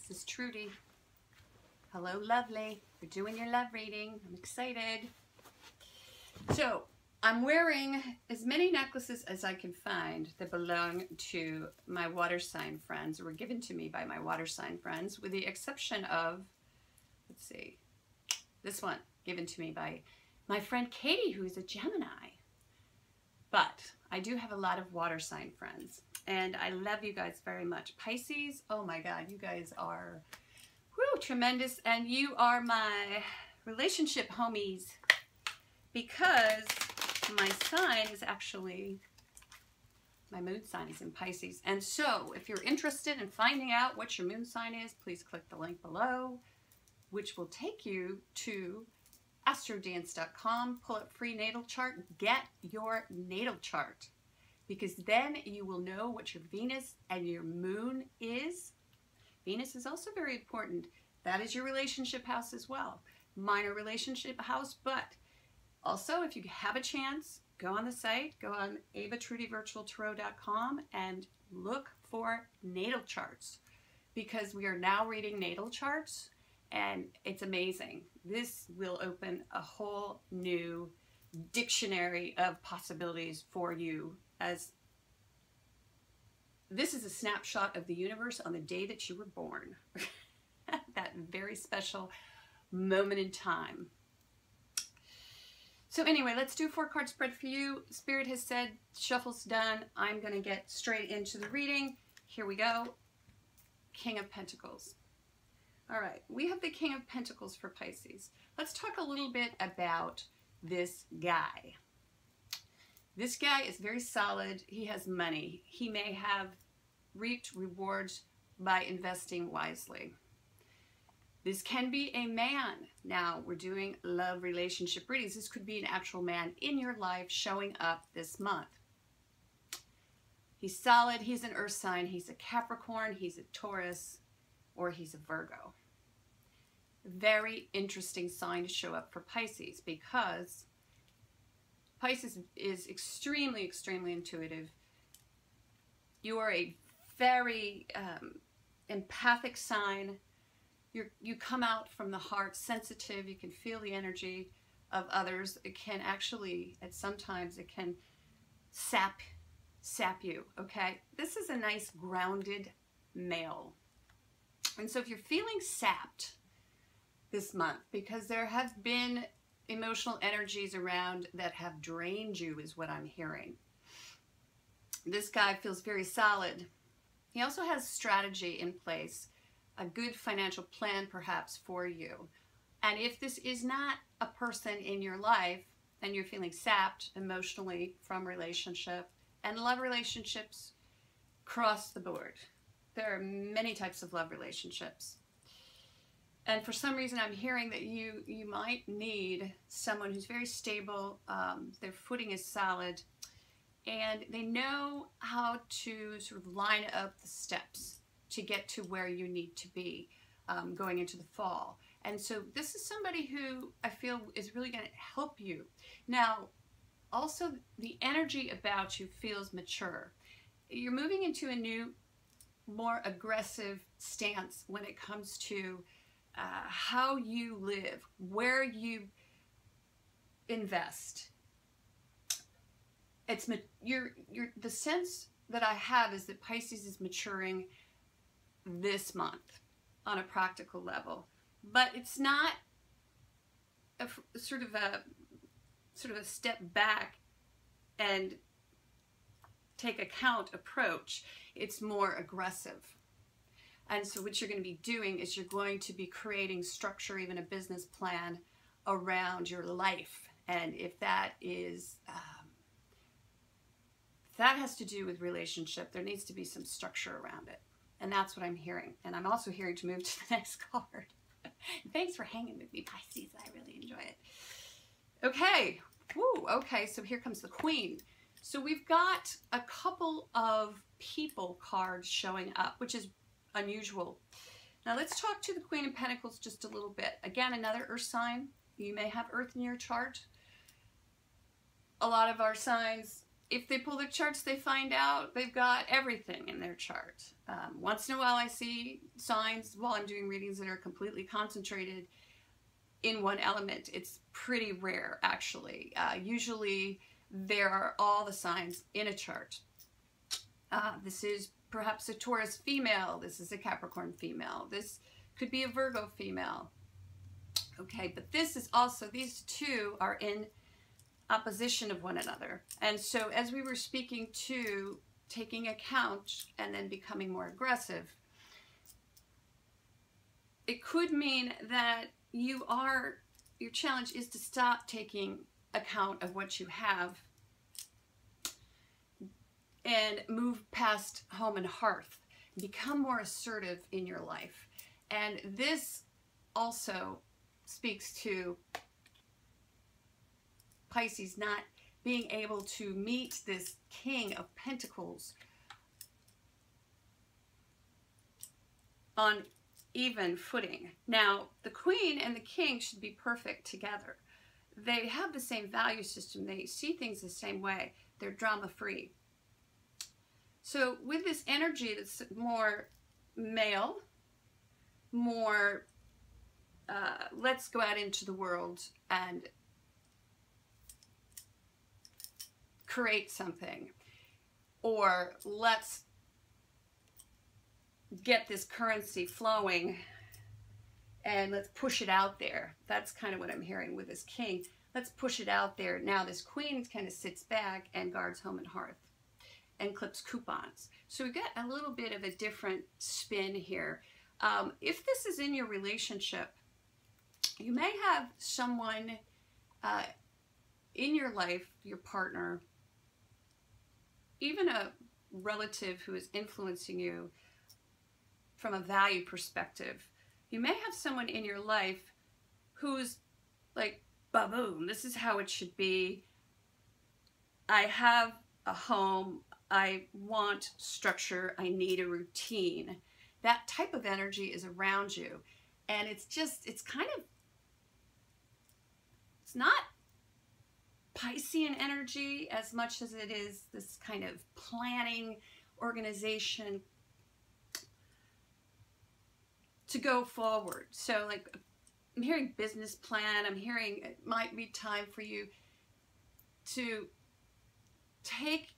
This is Trudy. Hello, lovely. We're doing your love reading. I'm excited. So, I'm wearing as many necklaces as I can find that belong to my water sign friends, or were given to me by my water sign friends, with the exception of, let's see, this one given to me by my friend Katie, who's a Gemini. But I do have a lot of water sign friends, and I love you guys very much. Pisces, oh my God, you guys are tremendous, and you are my relationship homies, because my sign is actually, my moon sign is in Pisces. And so if you're interested in finding out what your moon sign is, please click the link below, which will take you to astrodance.com. Pull up free natal chart. Get your natal chart, because then you will know what your Venus and your moon is. Venus is also very important. That is your relationship house as well. Minor relationship house, but also if you have a chance, go on the site, go on myvirtualtarot.com and look for natal charts, because we are now reading natal charts, and it's amazing. This will open a whole new dictionary of possibilities for you, as this is a snapshot of the universe on the day that you were born. That very special moment in time. So anyway, let's do a 4-card spread for you. Spirit has said shuffle's done. I'm going to get straight into the reading. Here we go. King of Pentacles. All right, we have the King of Pentacles for Pisces. Let's talk a little bit about this guy. This guy is very solid. He has money. He may have reaped rewards by investing wisely. This can be a man. Now, we're doing love relationship readings. This could be an actual man in your life showing up this month. He's solid. He's an earth sign. He's a Capricorn. He's a Taurus, or he's a Virgo. Very interesting sign to show up for Pisces, because Pisces is extremely, extremely intuitive. You are a very empathic sign. You come out from the heart sensitive. You can feel the energy of others. It can actually, sometimes it can sap you, okay? This is a nice grounded male. And so if you're feeling sapped this month, because there have been emotional energies around that have drained you, is what I'm hearing. This guy feels very solid. He also has strategy in place, a good financial plan perhaps for you. And if this is not a person in your life and you're feeling sapped emotionally from relationship, and love relationships cross the board. There are many types of love relationships. And for some reason I'm hearing that you might need someone who's very stable, their footing is solid, and they know how to sort of line up the steps to get to where you need to be going into the fall. And so this is somebody who I feel is really going to help you. Now, also the energy about you feels mature. You're moving into a new, more aggressive stance when it comes to how you live, where you invest. It's the sense that I have is that Pisces is maturing this month on a practical level, but it's not a sort of a step back and take account approach. It's more aggressive. And so what you're going to be doing is you're going to be creating structure, even a business plan around your life. And if that is that has to do with relationship, there needs to be some structure around it. And that's what I'm hearing. And I'm also hearing to move to the next card. Thanks for hanging with me, Pisces. I really enjoy it. Okay. Woo, okay, so here comes the Queen. So we've got a couple of people cards showing up, which is unusual. Now let's talk to the Queen of Pentacles just a little bit. Again, another earth sign. You may have earth in your chart. A lot of our signs if they pull their charts, they find out they've got everything in their chart. Once in a while, I see signs while I'm doing readings that are completely concentrated in one element. It's pretty rare, actually. Usually, there are all the signs in a chart. This is perhaps a Taurus female. This is a Capricorn female. This could be a Virgo female. Okay, but this is also, these two are in opposition of one another. And so as we were speaking to taking account and then becoming more aggressive, it could mean that your challenge is to stop taking account of what you have and move past home and hearth, become more assertive in your life. And this also speaks to Pisces not being able to meet this King of Pentacles on even footing. Now, the Queen and the King should be perfect together. They have the same value system. They see things the same way. They're drama-free. So with this energy that's more male, more let's go out into the world and create something, or let's get this currency flowing and let's push it out there. That's kind of what I'm hearing with this King. Let's push it out there. Now this Queen kind of sits back and guards home and hearth and clips coupons. So we get a little bit of a different spin here. If this is in your relationship, you may have someone in your life, your partner, even a relative who is influencing you from a value perspective. You may have someone in your life who's like, ba-boom, this is how it should be. I have a home. I want structure. I need a routine. That type of energy is around you. And it's just, it's kind of, it's not Piscean energy as much as it is this kind of planning, organization to go forward. So like, I'm hearing business plan. I'm hearing it might be time for you to take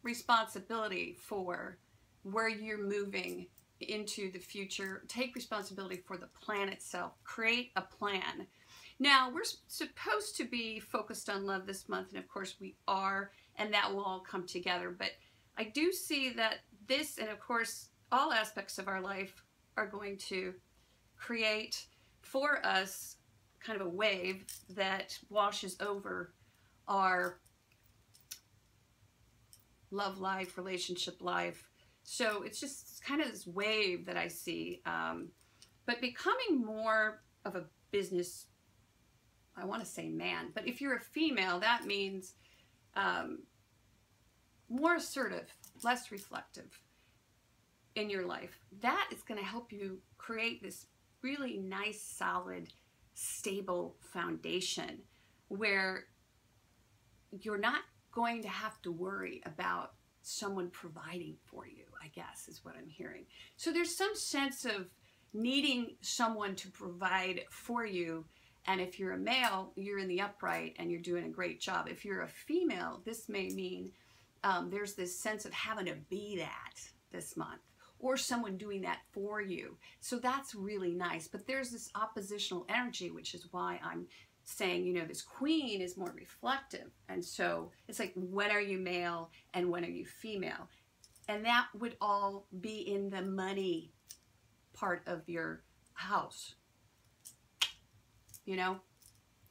responsibility for where you're moving into the future. Take responsibility for the plan itself. Create a plan. Now, we're supposed to be focused on love this month, and of course we are, and that will all come together. But I do see that this, and of course all aspects of our life, are going to create for us kind of a wave that washes over our love life, relationship life. So it's just kind of this wave that I see. But becoming more of a business, I want to say man, but if you're a female, that means more assertive, less reflective in your life. That is going to help you create this really nice, solid, stable foundation where you're not going to have to worry about someone providing for you, I guess is what I'm hearing. So there's some sense of needing someone to provide for you. And if you're a male, you're in the upright and you're doing a great job. If you're a female, this may mean there's this sense of having to be that this month, or someone doing that for you. So that's really nice. But there's this oppositional energy, which is why I'm saying, you know, this Queen is more reflective. And so it's like, when are you male and when are you female? And that would all be in the money part of your house. You know,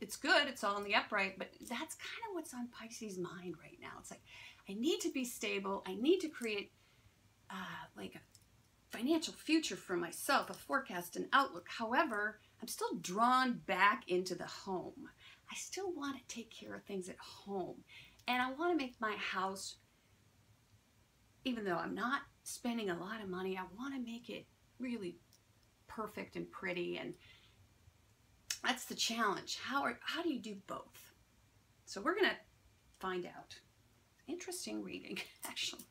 it's good. It's all in the upright, but that's kind of what's on Pisces' mind right now. It's like, I need to be stable. I need to create like a financial future for myself, a forecast, an outlook. However, I'm still drawn back into the home. I still want to take care of things at home. And I want to make my house, even though I'm not spending a lot of money, I want to make it really perfect and pretty. And that's the challenge. How do you do both? So we're going to find out. Interesting reading, actually.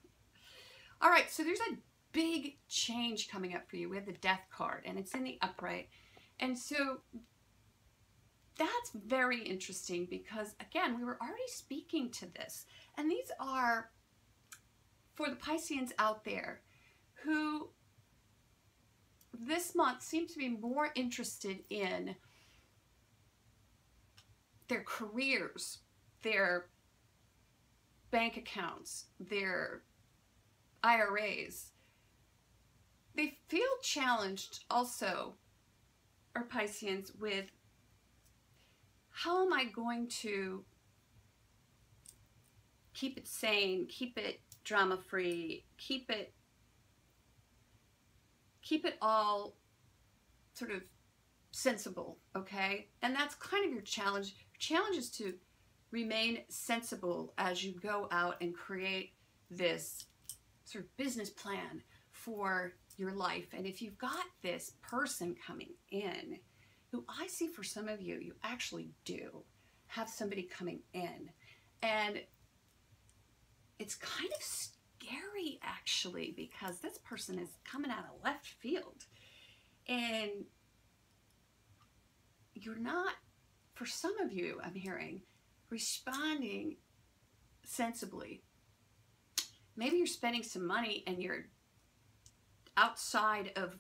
All right, so there's a big change coming up for you. We have the Death card, and it's in the upright. And so that's very interesting because, again, we were already speaking to this. And these are for the Pisceans out there who this month seem to be more interested in their careers, their bank accounts, their IRAs. They feel challenged also, our Pisceans, with how am I going to keep it sane, keep it drama-free, keep it all sort of sensible, okay? And that's kind of your challenge. Your challenge is to remain sensible as you go out and create this sort of business plan for your life. And if you've got this person coming in, who I see for some of you, you actually do have somebody coming in. And it's kind of scary, actually, because this person is coming out of left field. And you're not, for some of you, I'm hearing, responding sensibly. Maybe you're spending some money and you're outside of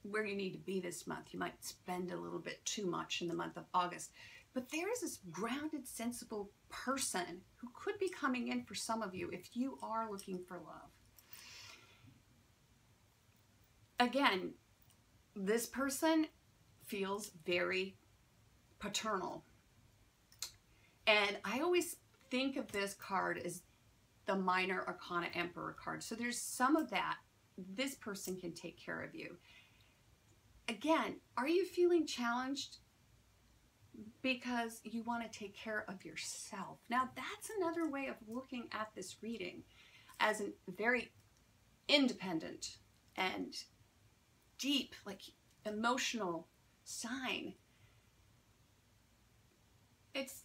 where you need to be this month. You might spend a little bit too much in the month of August. But there is this grounded, sensible person who could be coming in for some of you if you are looking for love. Again, this person feels very paternal. And I always think of this card as the Minor Arcana Emperor card. So there's some of that. This person can take care of you. Again, are you feeling challenged because you want to take care of yourself? Now, that's another way of looking at this reading, as a very independent and deep, like emotional sign. It's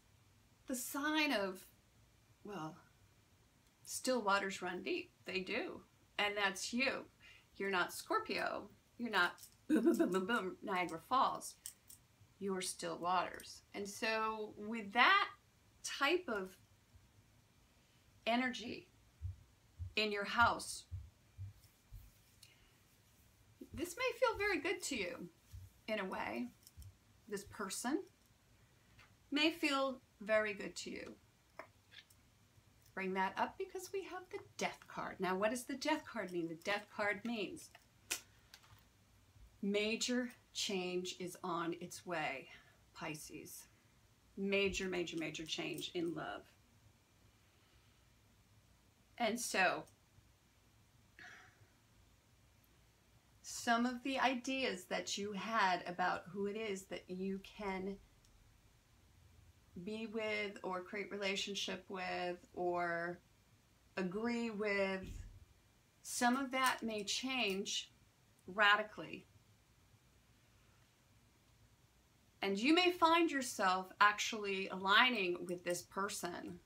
the sign of, well, still waters run deep. They do. And that's you. You're not Scorpio. You're not boom, boom, boom, boom, boom, Niagara Falls. You're still waters. And so with that type of energy in your house, this may feel very good to you in a way. This person may feel very good to you. Bring that up because we have the Death card. Now, what does the Death card mean? The Death card means major change is on its way, Pisces. Major, major, major change in love. And so, some of the ideas that you had about who it is that you can be with or create relationship with or agree with, some of that may change radically. And you may find yourself actually aligning with this person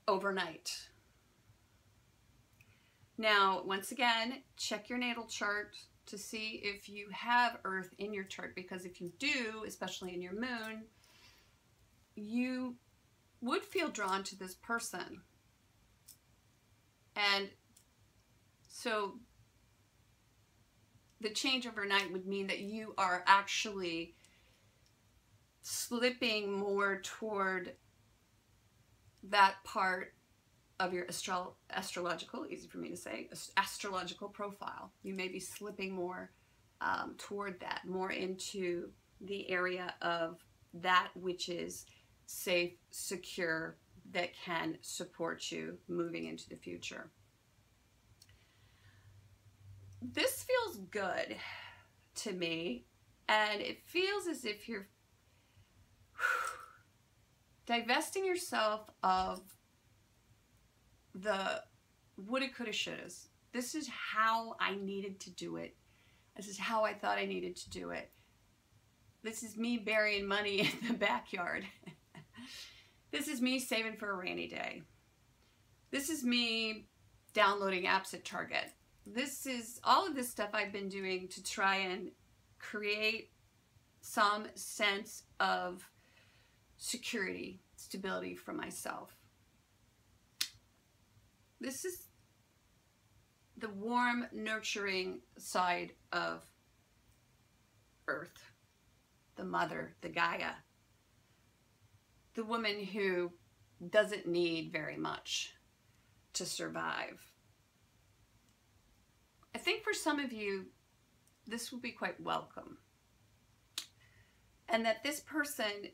overnight. Now, once again, check your natal chart to see if you have Earth in your chart, because if you do, especially in your moon, you would feel drawn to this person. And so the change overnight would mean that you are actually slipping more toward that part of your astrological, easy for me to say, astrological profile. You may be slipping more toward that, more into the area of that which is safe, secure, that can support you moving into the future. This feels good to me, and it feels as if you're divesting yourself of the woulda, coulda, shouldas. This is how I needed to do it. This is how I thought I needed to do it. This is me burying money in the backyard. This is me saving for a rainy day. This is me downloading apps at Target. This is all of this stuff I've been doing to try and create some sense of security, stability for myself. This is the warm, nurturing side of Earth, the mother, the Gaia, the woman who doesn't need very much to survive. I think for some of you, this will be quite welcome. And that this person,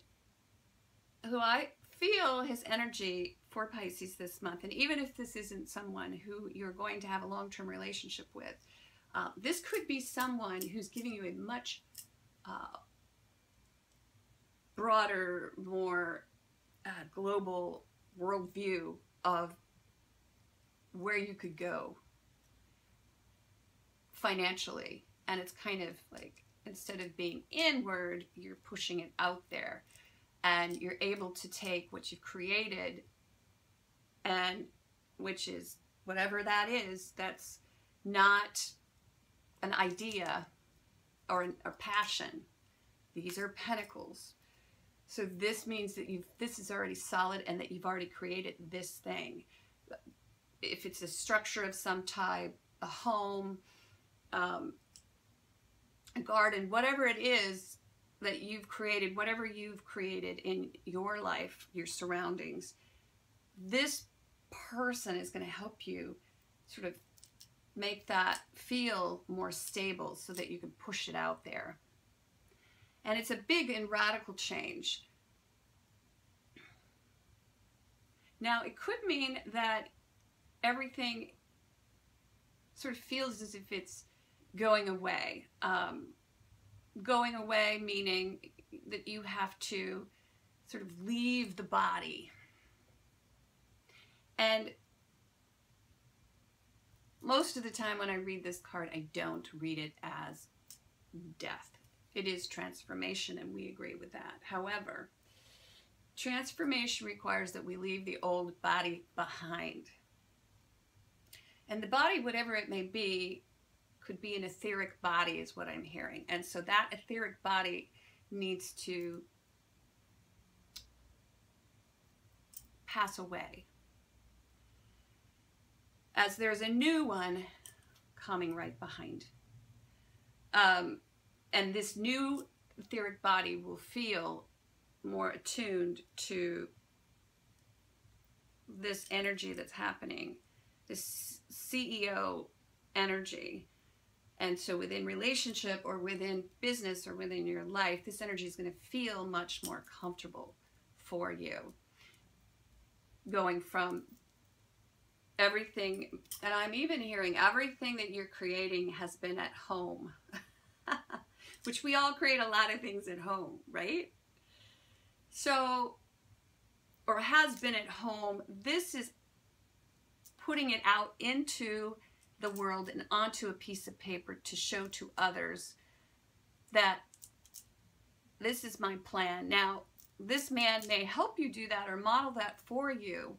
who I feel his energy for Pisces this month, and even if this isn't someone who you're going to have a long-term relationship with, this could be someone who's giving you a much broader, more global worldview of where you could go financially. And it's kind of like, instead of being inward, you're pushing it out there, and you're able to take what you've created, and which is whatever that is, that's not an idea or a passion. These are pentacles. So this means that this is already solid and that you've already created this thing. If it's a structure of some type, a home, a garden, whatever it is that you've created, whatever you've created in your life, your surroundings, this person is going to help you sort of make that feel more stable so that you can push it out there. And it's a big and radical change. Now, it could mean that everything sort of feels as if it's going away. Going away meaning that you have to sort of leave the body. And most of the time when I read this card, I don't read it as death. It is transformation, and we agree with that. However, transformation requires that we leave the old body behind. And the body, whatever it may be, could be an etheric body is what I'm hearing. And so that etheric body needs to pass away, as there's a new one coming right behind. And this new etheric body will feel more attuned to this energy that's happening, this CEO energy. And so within relationship or within business or within your life, this energy is going to feel much more comfortable for you. Going from everything, and I'm even hearing everything that you're creating has been at home. Which we all create a lot of things at home, right? So, or has been at home. This is putting it out into the world and onto a piece of paper to show to others that this is my plan. Now, this man may help you do that or model that for you.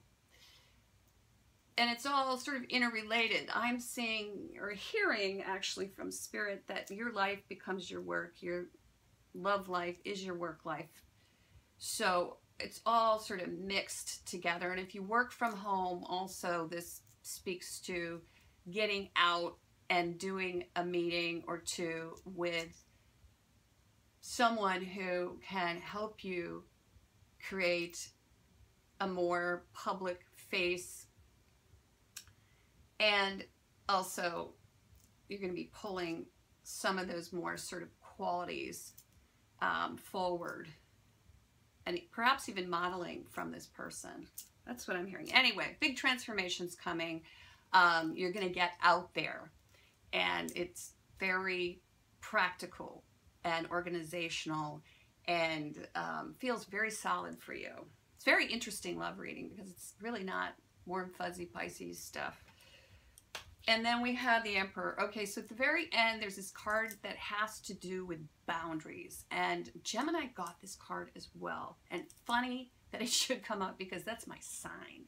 And it's all sort of interrelated. I'm seeing or hearing actually from Spirit that your life becomes your work. Your love life is your work life. So it's all sort of mixed together. And if you work from home, also this speaks to getting out and doing a meeting or two with someone who can help you create a more public face. And also, you're going to be pulling some of those more sort of qualities forward. And perhaps even modeling from this person. That's what I'm hearing. Anyway, big transformations coming. You're going to get out there. And it's very practical and organizational and feels very solid for you. It's very interesting love reading because it's really not warm, fuzzy Pisces stuff. And then we have the Emperor. Okay, so at the very end, there's this card that has to do with boundaries. And Gemini got this card as well. And funny that it should come up because that's my sign.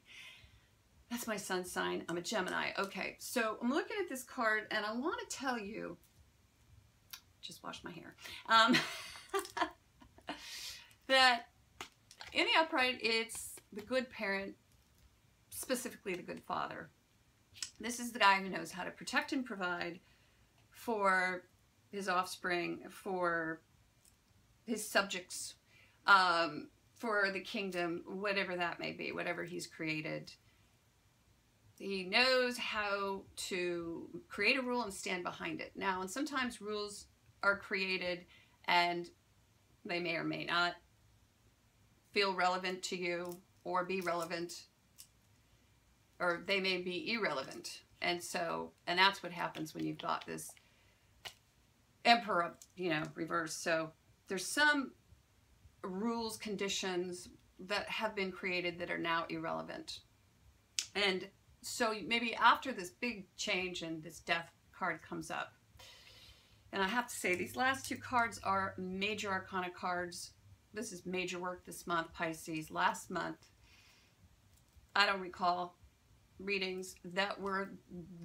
That's my sun sign. I'm a Gemini. Okay, so I'm looking at this card and I want to tell you, just washed my hair, that in the upright, it's the good parent, specifically the good father. This is the guy who knows how to protect and provide for his offspring, for his subjects, for the kingdom, whatever that may be, whatever he's created. He knows how to create a rule and stand behind it. Now, and sometimes rules are created and they may or may not feel relevant to you or be relevant, or they may be irrelevant. And so, and that's what happens when you've got this Emperor, you know, reversed. So there's some rules, conditions that have been created that are now irrelevant. And so maybe after this big change and this death card comes up, and I have to say these last two cards are major arcana cards. This is major work this month, Pisces. Last month, I don't recall readings that were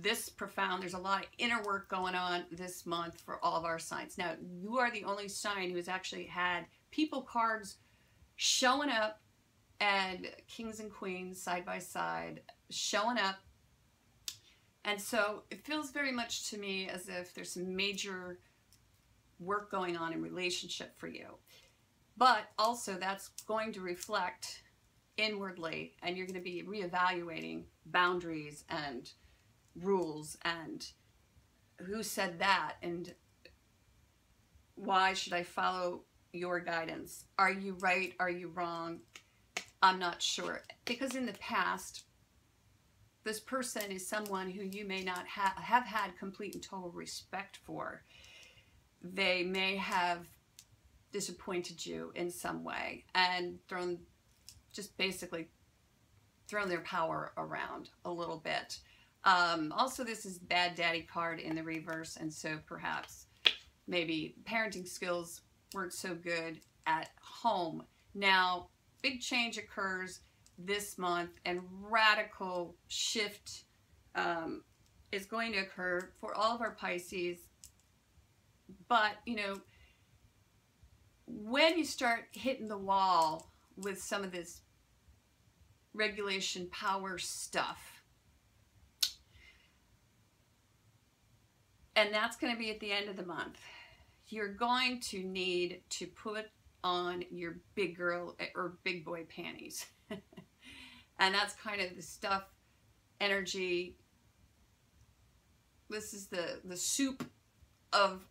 this profound. There's a lot of inner work going on this month for all of our signs. Now, you are the only sign who has actually had people cards showing up and kings and queens side by side showing up. And so it feels very much to me as if there's some major work going on in relationship for you. But also that's going to reflect inwardly, and you're going to be reevaluating boundaries and rules and who said that and why should I follow your guidance? Are you right? Are you wrong? I'm not sure. Because in the past, this person is someone who you may not have had complete and total respect for. They may have disappointed you in some way and just basically thrown their power around a little bit. Also, this is bad daddy card in the reverse, and so perhaps maybe parenting skills weren't so good at home. Now, big change occurs this month, and radical shift is going to occur for all of our Pisces. But, you know, when you start hitting the wall with some of this regulation power stuff, and that's going to be at the end of the month, you're going to need to put on your big girl or big boy panties. And that's kind of the stuff, energy. This is the soup of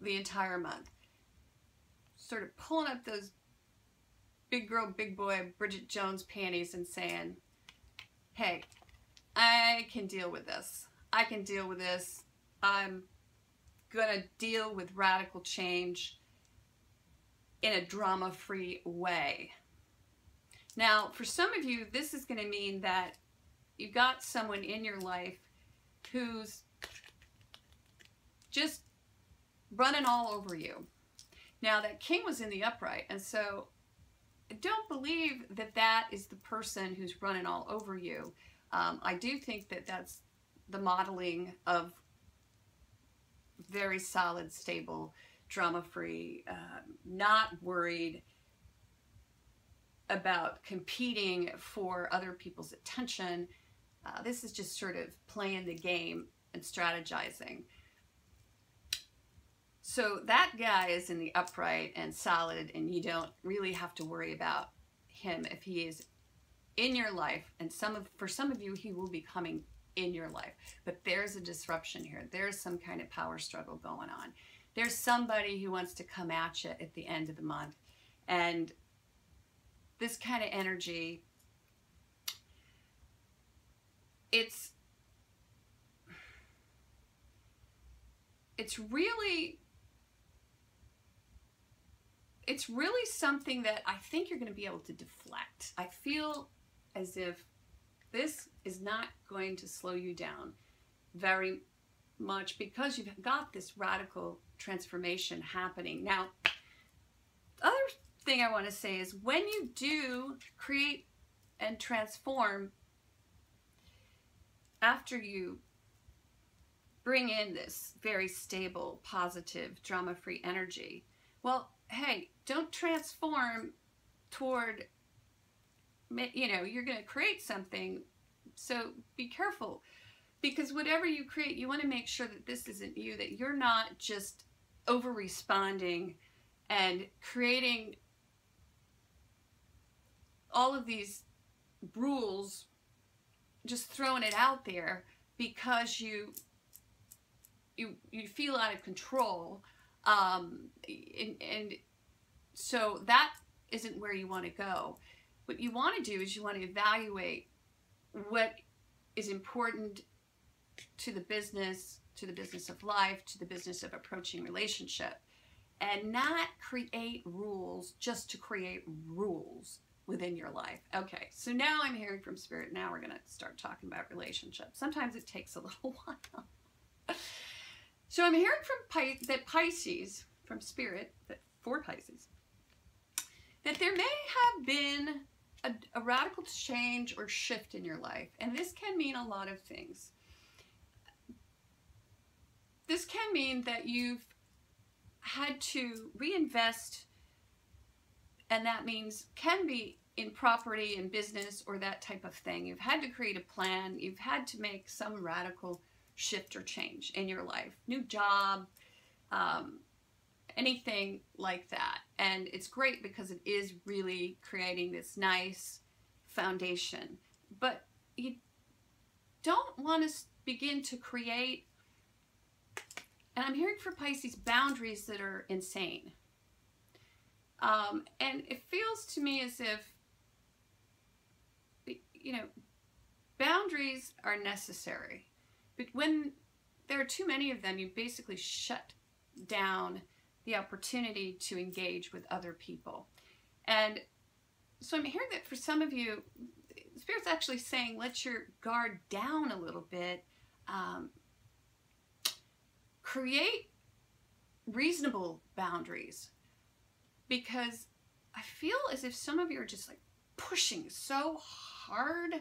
the entire month. Sort of pulling up those big girl, big boy, Bridget Jones panties and saying, hey, I can deal with this. I can deal with this. I'm gonna deal with radical change in a drama-free way. Now, for some of you, this is going to mean that you got someone in your life who's just running all over you. Now, that king was in the upright, and so I don't believe that that is the person who's running all over you. I do think that that's the modeling of very solid, stable, drama-free, not worried about competing for other people's attention. This is just sort of playing the game and strategizing. So that guy is in the upright and solid, and you don't really have to worry about him if he is in your life. And for some of you, he will be coming in your life. But there's a disruption here. There's some kind of power struggle going on. There's somebody who wants to come at you at the end of the month. And this kind of energy, it's really something that I think you're going to be able to deflect. I feel as if this is not going to slow you down. very much because you've got this radical transformation happening. Now, the other thing I want to say is when you do create and transform, after you bring in this very stable, positive, drama-free energy, well, hey, don't transform toward, you know, you're going to create something, so be careful. Because whatever you create, you want to make sure that this isn't you, that you're not just over-responding and creating all of these rules, just throwing it out there because you feel out of control. And so that isn't where you want to go. What you want to do is you want to evaluate what is important to the business of life, to the business of approaching relationship, and not create rules just to create rules within your life. Okay, so now I'm hearing from Spirit. Now we're going to start talking about relationships. Sometimes it takes a little while. So I'm hearing from Pisces, from Spirit, that for Pisces, that there may have been a radical change or shift in your life. And this can mean a lot of things. This can mean that you've had to reinvest, and that means can be in property and business or that type of thing. You've had to create a plan. You've had to make some radical shift or change in your life. New job, anything like that. And it's great because it is really creating this nice foundation. But you don't want to begin to create, and I'm hearing for Pisces, boundaries that are insane. And it feels to me as if, you know, boundaries are necessary. But when there are too many of them, you basically shut down the opportunity to engage with other people. And so I'm hearing that for some of you, Spirit's actually saying, let your guard down a little bit. Create reasonable boundaries, because I feel as if some of you are just like pushing so hard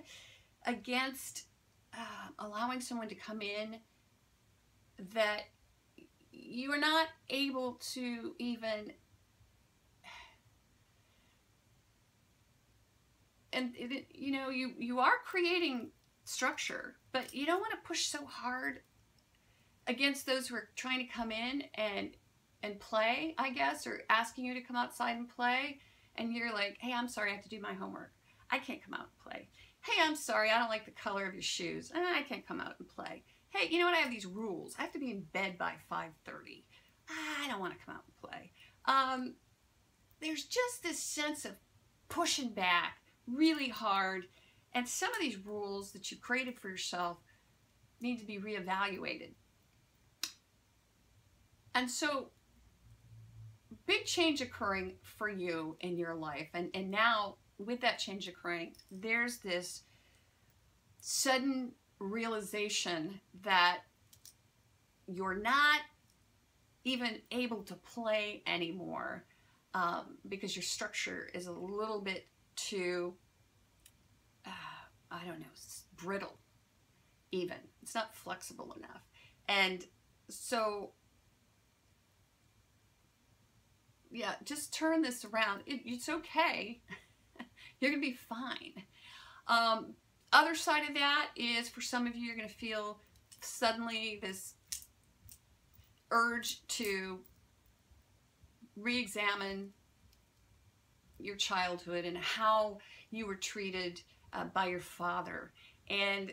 against allowing someone to come in that you are not able to even, and you know, you are creating structure, but you don't want to push so hard against those who are trying to come in and play, I guess, or asking you to come outside and play, and you're like, hey, I'm sorry, I have to do my homework. I can't come out and play. Hey, I'm sorry, I don't like the color of your shoes. I can't come out and play. Hey, you know what, I have these rules. I have to be in bed by 5:30. I don't want to come out and play. There's just this sense of pushing back really hard, and some of these rules that you created for yourself need to be reevaluated. And so, big change occurring for you in your life. And now, with that change occurring, there's this sudden realization that you're not even able to play anymore because your structure is a little bit too, I don't know, brittle even. It's not flexible enough. And so, yeah, just turn this around. It's okay. You're going to be fine. Other side of that is, for some of you, you're going to feel suddenly this urge to re-examine your childhood and how you were treated by your father and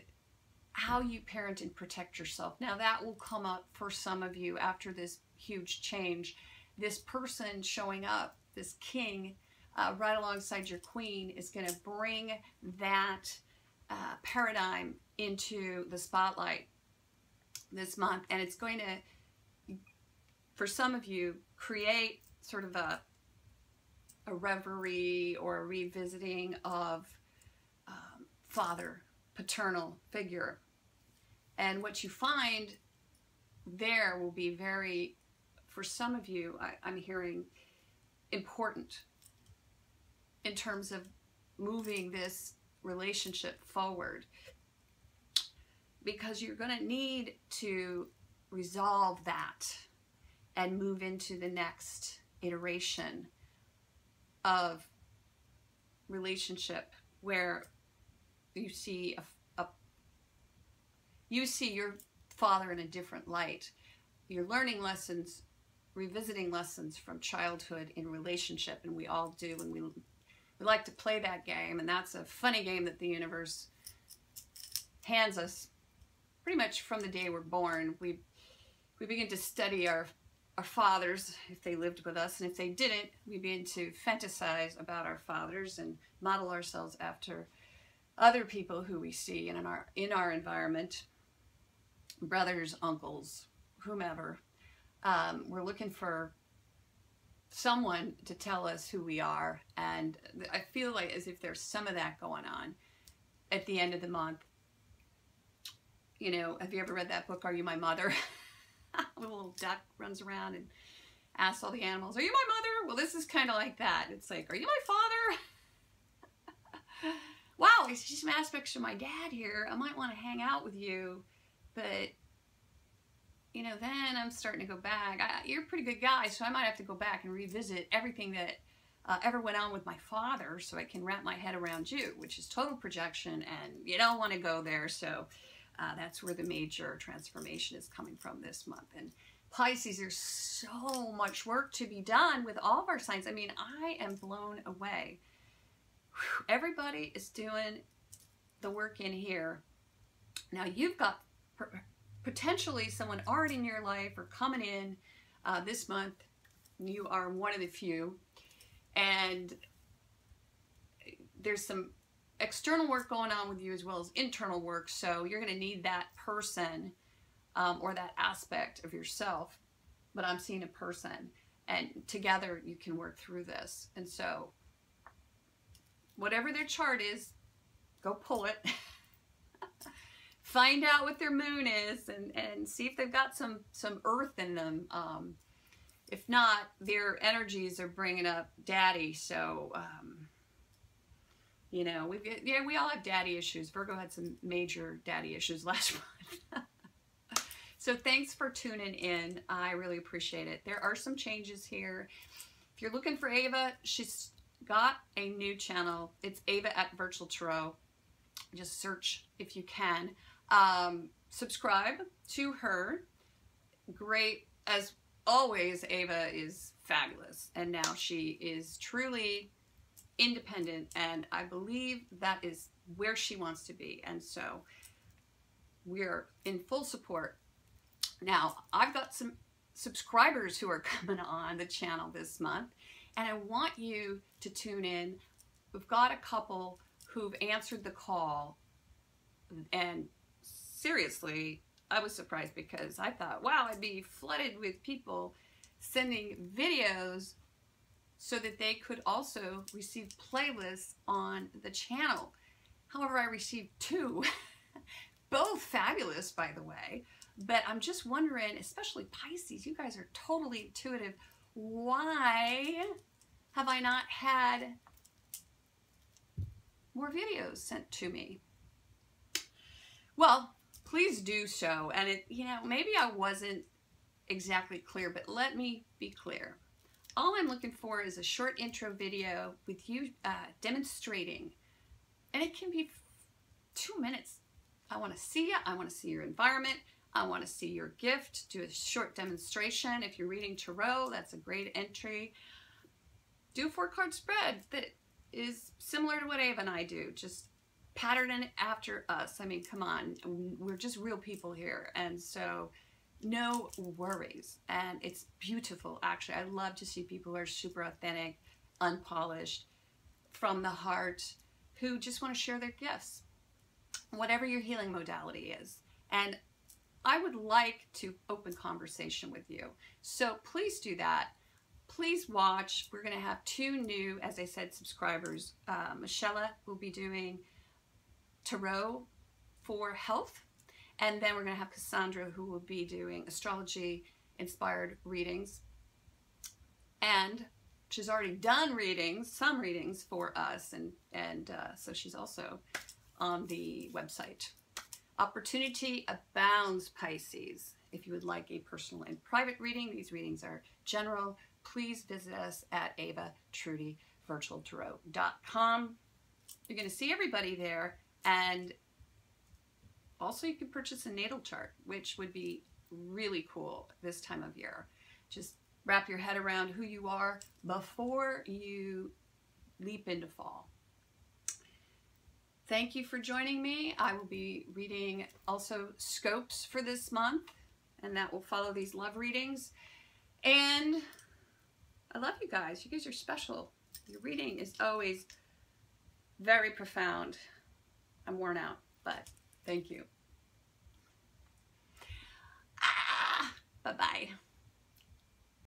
how you parent and protect yourself. Now, that will come up for some of you after this huge change. This person showing up, this king, right alongside your queen, is going to bring that paradigm into the spotlight this month. And it's going to, for some of you, create sort of a reverie or a revisiting of father, paternal figure. And what you find there will be very, for some of you, I'm hearing, important in terms of moving this relationship forward, because you're going to need to resolve that and move into the next iteration of relationship where you see you see your father in a different light. You're learning lessons, revisiting lessons from childhood in relationship, and we all do, and we like to play that game, and that's a funny game that the universe hands us pretty much from the day we're born. We begin to study our fathers, if they lived with us, and if they didn't, we begin to fantasize about our fathers and model ourselves after other people who we see in our environment, brothers, uncles, whomever. We're looking for someone to tell us who we are, and I feel like as if there's some of that going on at the end of the month. You know, have you ever read that book, Are You My Mother? A little duck runs around and asks all the animals, are you my mother? Well, this is kind of like that. It's like, are you my father? Wow, I see some aspects of my dad here. I might want to hang out with you. But, you know, then I'm starting to go back. You're a pretty good guy, so I might have to go back and revisit everything that ever went on with my father so I can wrap my head around you, which is total projection, and you don't want to go there. So that's where the major transformation is coming from this month. And Pisces, there's so much work to be done with all of our signs. I mean, I am blown away. Whew, everybody is doing the work in here. Now, you've got potentially someone already in your life or coming in this month. You are one of the few. And there's some external work going on with you as well as internal work, so you're going to need that person or that aspect of yourself, but I'm seeing a person, and together you can work through this. And so whatever their chart is, go pull it. Find out what their moon is, and see if they've got some earth in them. If not, their energies are bringing up daddy, so you know, we all have daddy issues. Virgo had some major daddy issues last month. So thanks for tuning in. I really appreciate it. There are some changes here. If you're looking for Ava, she's got a new channel. It's Ava at Virtual Tarot. Just search if you can. Subscribe to her. Great. As always, Ava is fabulous. And now she is truly independent, and I believe that is where she wants to be, and so we're in full support. Now, I've got some subscribers who are coming on the channel this month, and I want you to tune in. We've got a couple who've answered the call, and seriously, I was surprised because I thought, wow, I'd be flooded with people sending videos so that they could also receive playlists on the channel. However, I received 2, both fabulous, by the way. But I'm just wondering, especially Pisces, you guys are totally intuitive. Why have I not had more videos sent to me? Well, please do so. And it, you know, maybe I wasn't exactly clear, but let me be clear. All I'm looking for is a short intro video with you demonstrating, and it can be 2 minutes. I want to see you. I want to see your environment. I want to see your gift. Do a short demonstration. If you're reading tarot, that's a great entry. Do a 4-card spread that is similar to what Ava and I do. Just pattern it after us. I mean, come on. We're just real people here. And so no worries. And it's beautiful, actually. I love to see people who are super authentic, unpolished, from the heart, who just want to share their gifts, whatever your healing modality is. And I would like to open conversation with you. So please do that. Please watch. We're going to have 2 new, as I said, subscribers. Michelle will be doing tarot for health, And then we're going to have Cassandra, who will be doing astrology-inspired readings. And she's already done readings, some readings for us, and so she's also on the website. Opportunity abounds, Pisces. If you would like a personal and private reading, these readings are general. Please visit us at myvirtualtarot.com. You're going to see everybody there, and also you can purchase a natal chart, which would be really cool this time of year. Just wrap your head around who you are before you leap into fall. Thank you for joining me. I will be reading also scopes for this month, and that will follow these love readings. And I love you guys. You guys are special. Your reading is always very profound. I'm worn out, but thank you. Bye-bye.